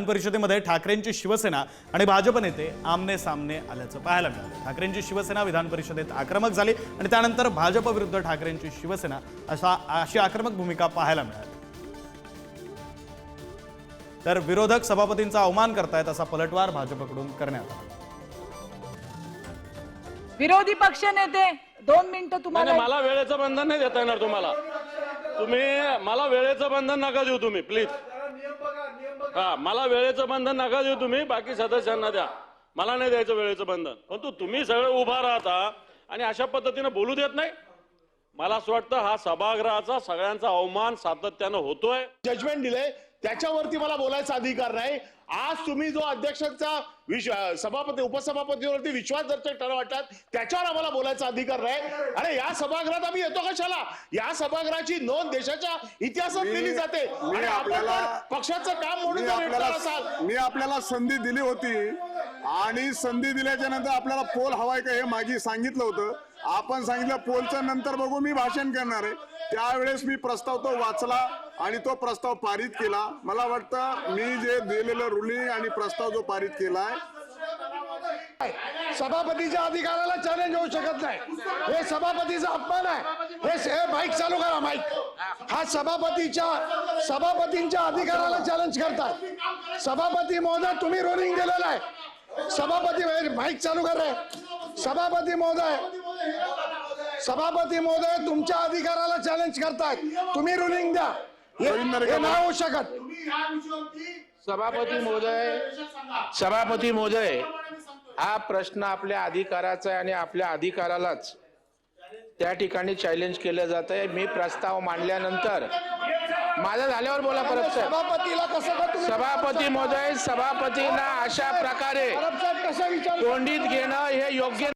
परिषदेमध्ये ठाकरेंची शिवसेना आणि भाजप नेते आमने सामने आल्याचं पाहायला मिळालं। ठाकरेंची शिवसेना विधान परिषदेत आक्रमक झाली आणि त्यानंतर भाजप विरुद्ध ठाकरेंची शिवसेना अशी आक्रमक भूमिका पाहायला मिळाली। तर विरोधक सभापतींचा अवमान करतायत असा पलटवार भाजपकडून करण्यात आला। विरोधी पक्ष नेते 2 मिनिटं तुम्हाला। मला वेळेचं बंधन नाही देता येणार तुम्हाला। तुम्ही मला वेळेचं बंधन नका देऊ तुम्ही प्लीज। हा, मला वेळेचं बंधन नका देऊ तुम्ही, बाकी सदस्यांना द्या, मला नाही द्यायचं वेळेचं बंधन। परंतु तुम्ही सगळे उभा राहता आणि अशा पद्धतीने बोलू देत नाही। मला असं वाटतं हा सभागृहाचा सगळ्यांचा अवमान सातत्यानं होतोय। जजमेंट दिले त्याच्यावरती मला बोलायचा अधिकार नाही। आज तुम्ही जो अध्यक्षांचा सभापती उपसभापतीवरती विश्वासदर्शक ठराव वाटतात त्याच्यावर आम्हाला बोलायचा अधिकार नाही। अरे या सभागृहात आम्ही येतो कशाला? या सभागृहाची नोंद देशाच्या इतिहासात केली जाते आणि आपल्याला पक्षाचं काम म्हणून मी आपल्याला संधी दिली होती आणि संधी दिल्याच्या नंतर आपल्याला पोल हवाय का हे मागे सांगितलं होतं। आपण सांगितलं पोलच्या नंतर बघू, मी भाषण करणार आहे। त्यावेळेस मी प्रस्ताव तो वाचला आणि तो प्रस्ताव पारित केला। मला वाटतं मी जे दिलेलं रुलिंग आणि प्रस्ताव जो पारित केलाय, सभापतीच्या अधिकाराला चॅलेंज होऊ शकत नाही। हे सभापतीचा अपमान आहे। हे माईक चालू करा, माईक। हा सभापतींच्या अधिकाराला चॅलेंज करतात। सभापती महोदय तुम्ही रुलिंग दिलेलं आहे। सभापती माईक चालू करा। सभापती महोदय तुमच्या अधिकाराला चॅलेंज करतायत, तुम्ही रुलिंग द्या। हे नाही होऊ शकत। सभापती महोदय हा प्रश्न आपल्या अधिकाराचा आहे आणि आपल्या अधिकारालाच त्या ठिकाणी चॅलेंज केलं जात आहे। मी प्रस्ताव मांडल्यानंतर माझं झाल्यावर बोला परब साहेब। सभापतीला कसं सभापती महोदय, सभापतींना अशा प्रकारे तोंडीत घेणं हे योग्य